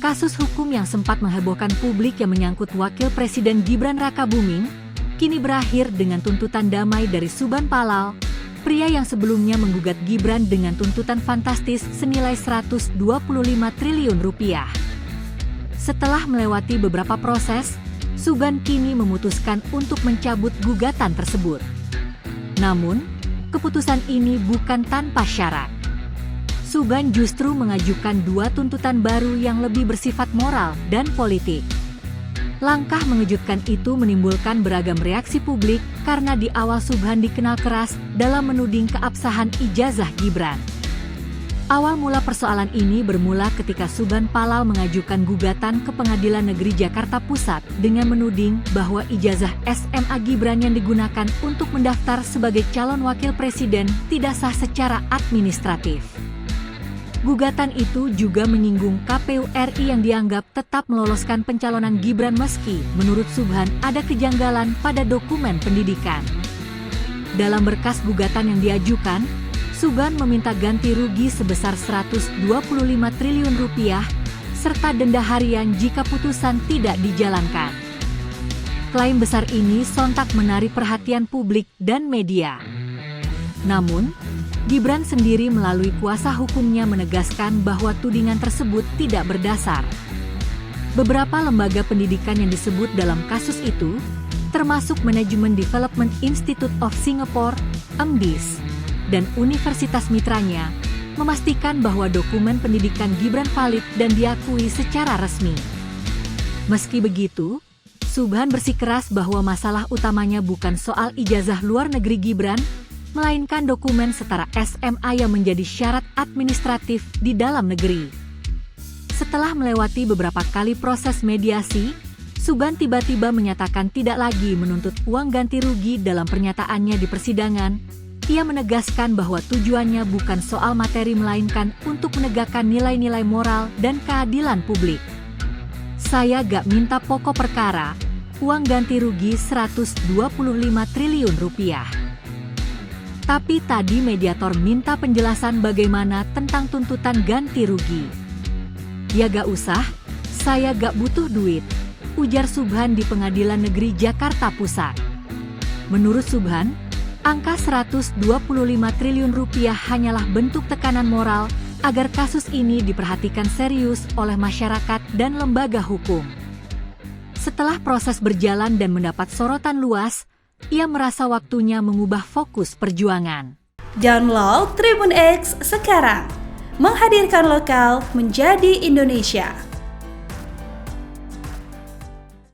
Kasus hukum yang sempat menghebohkan publik yang menyangkut Wakil Presiden Gibran Rakabuming, kini berakhir dengan tuntutan damai dari Subhan Palal, pria yang sebelumnya menggugat Gibran dengan tuntutan fantastis senilai 125 triliun rupiah. Setelah melewati beberapa proses, Subhan kini memutuskan untuk mencabut gugatan tersebut. Namun, keputusan ini bukan tanpa syarat. Subhan justru mengajukan dua tuntutan baru yang lebih bersifat moral dan politik. Langkah mengejutkan itu menimbulkan beragam reaksi publik karena di awal Subhan dikenal keras dalam menuding keabsahan ijazah Gibran. Awal mula persoalan ini bermula ketika Subhan Palal mengajukan gugatan ke Pengadilan Negeri Jakarta Pusat dengan menuding bahwa ijazah SMA Gibran yang digunakan untuk mendaftar sebagai calon wakil presiden tidak sah secara administratif. Gugatan itu juga menyinggung KPU RI yang dianggap tetap meloloskan pencalonan Gibran meski menurut Subhan ada kejanggalan pada dokumen pendidikan. Dalam berkas gugatan yang diajukan, Subhan meminta ganti rugi sebesar 125 triliun rupiah serta denda harian jika putusan tidak dijalankan. Klaim besar ini sontak menarik perhatian publik dan media. Namun, Gibran sendiri melalui kuasa hukumnya menegaskan bahwa tudingan tersebut tidak berdasar. Beberapa lembaga pendidikan yang disebut dalam kasus itu, termasuk Management Development Institute of Singapore, MDIS, dan Universitas Mitranya, memastikan bahwa dokumen pendidikan Gibran valid dan diakui secara resmi. Meski begitu, Subhan bersikeras bahwa masalah utamanya bukan soal ijazah luar negeri Gibran, melainkan dokumen setara SMA yang menjadi syarat administratif di dalam negeri. Setelah melewati beberapa kali proses mediasi, Subhan tiba-tiba menyatakan tidak lagi menuntut uang ganti rugi dalam pernyataannya di persidangan. Ia menegaskan bahwa tujuannya bukan soal materi melainkan untuk menegakkan nilai-nilai moral dan keadilan publik. Saya gak minta pokok perkara, uang ganti rugi 125 triliun rupiah. Tapi tadi mediator minta penjelasan bagaimana tentang tuntutan ganti rugi. Ya gak usah, saya gak butuh duit, ujar Subhan di Pengadilan Negeri Jakarta Pusat. Menurut Subhan, angka 125 triliun rupiah hanyalah bentuk tekanan moral agar kasus ini diperhatikan serius oleh masyarakat dan lembaga hukum. Setelah proses berjalan dan mendapat sorotan luas, ia merasa waktunya mengubah fokus perjuangan. Download Tribun X sekarang, menghadirkan lokal menjadi Indonesia.